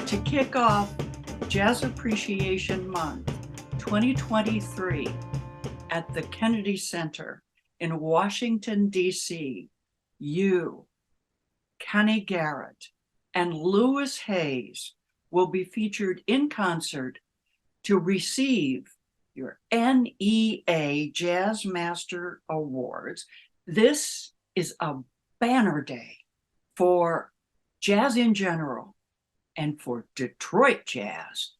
to kick off Jazz Appreciation Month 2023 at the Kennedy Center in Washington, D.C., you, Kenny Garrett, and Louis Hayes will be featured in concert to receive your NEA Jazz Master Awards. This is a banner day for jazz in general and for Detroit jazz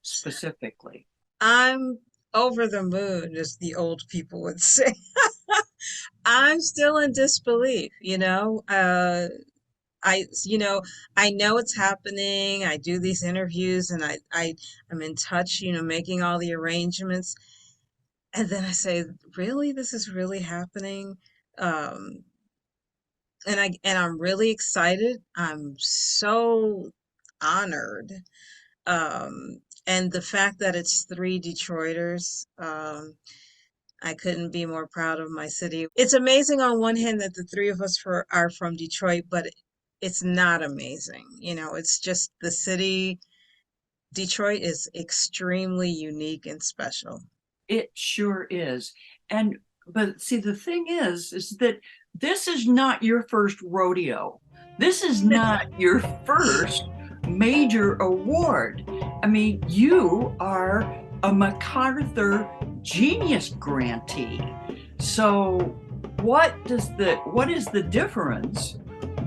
specifically. I'm over the moon, as the old people would say. I'm still in disbelief, you know. I know it's happening. I do these interviews and I'm in touch, making all the arrangements. And then I say, really, this is really happening? Um, and I'm really excited. I'm so honored. And the fact that it's three Detroiters, I couldn't be more proud of my city. It's amazing on one hand that the three of us are from Detroit, but it's not amazing. It's just the city. Detroit is extremely unique and special. It sure is. But see, the thing is that this is not your first rodeo. This is not your first major award. I mean, you are a MacArthur Genius grantee. So what is the difference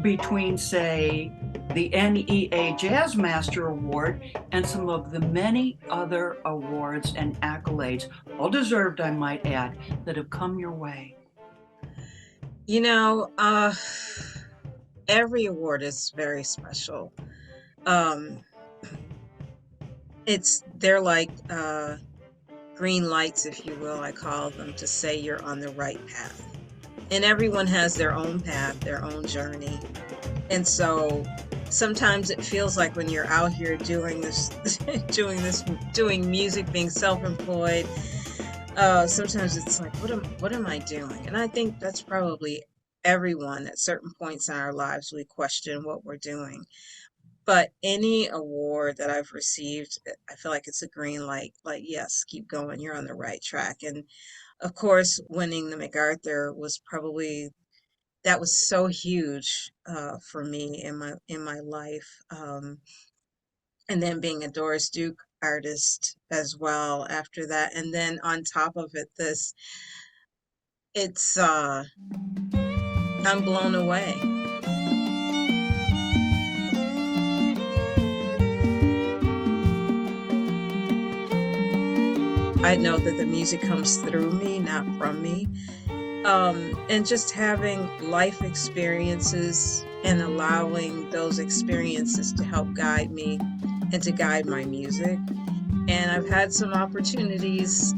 between, say, the NEA Jazz Master Award and some of the many other awards and accolades, all deserved, I might add, that have come your way? You know, uh, every award is very special. Um, they're like green lights, if you will, I call them, to say you're on the right path. And everyone has their own path, their own journey. And so sometimes it feels like when you're out here doing this, doing music, being self-employed, sometimes it's like, what am I doing? And I think that's probably everyone at certain points in our lives, we question what we're doing. But any award that I've received, I feel like it's a green light, like, yes, keep going, you're on the right track. And of course, winning the MacArthur was probably that was so huge for me in my life. And then being a Doris Duke artist as well after that, and then on top of it, it's I'm blown away. I know that the music comes through me, not from me. And just having life experiences and allowing those experiences to help guide me and to guide my music. And I've had some opportunities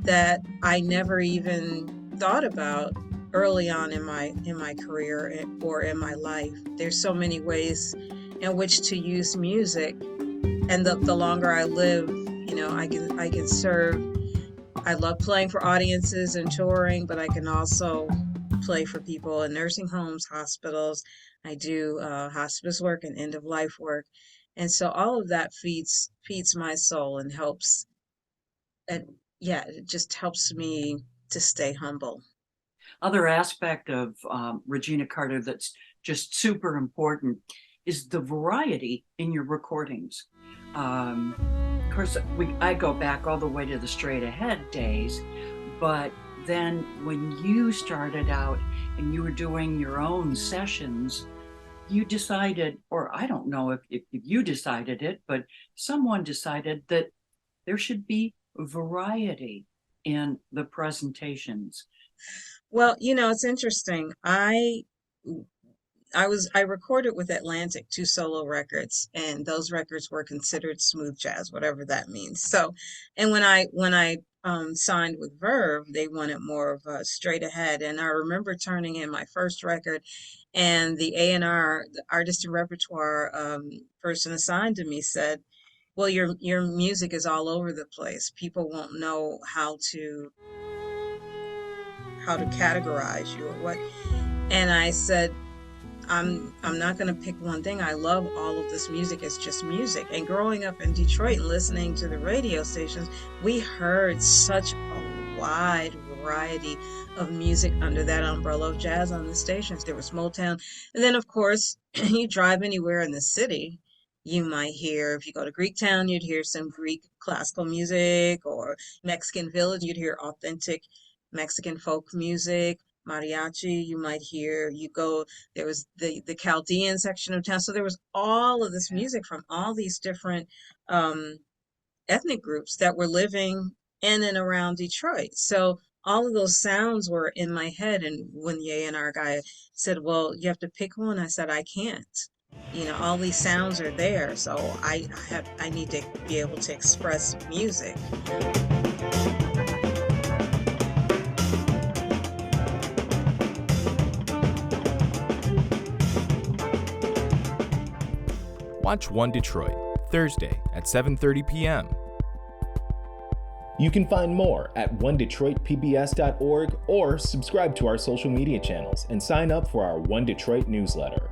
that I never even thought about early on in my career or in my life. There's so many ways in which to use music, and the longer I live, I can serve. I love playing for audiences and touring, but I can also play for people in nursing homes, hospitals. I do hospice work and end of life work, and so all of that feeds my soul and helps. And yeah, it just helps me to stay humble. Other aspect of Regina Carter that's just super important is the variety in your recordings. Of course, I go back all the way to the Straight Ahead days, but then when you started out and you were doing your own sessions, you decided, or I don't know if you decided it, but someone decided that there should be variety in the presentations. Well, it's interesting. I recorded with Atlantic, two solo records, and those records were considered smooth jazz, whatever that means. So, and when I signed with Verve, they wanted more of a straight ahead. And I remember turning in my first record, and the A&R, the artist and repertoire person assigned to me, said, "Well, your music is all over the place. People won't know how to categorize you or what." And I said, I'm not going to pick one thing. I love all of this music. It's just music. And growing up in Detroit and listening to the radio stations, we heard such a wide variety of music under that umbrella of jazz on the stations. There was Motown. And then, of course, you drive anywhere in the city, you might hear, if you go to Greektown, you'd hear some Greek classical music, or Mexican Village, you'd hear authentic Mexican folk music. Mariachi, you might hear, there was the Chaldean section of town. So there was all of this music from all these different ethnic groups that were living in and around Detroit. So all of those sounds were in my head. And when the A&R guy said, well, you have to pick one, I said, I can't. All these sounds are there. So I need to be able to express music. Watch One Detroit, Thursday at 7:30 p.m. You can find more at onedetroitpbs.org or subscribe to our social media channels and sign up for our One Detroit newsletter.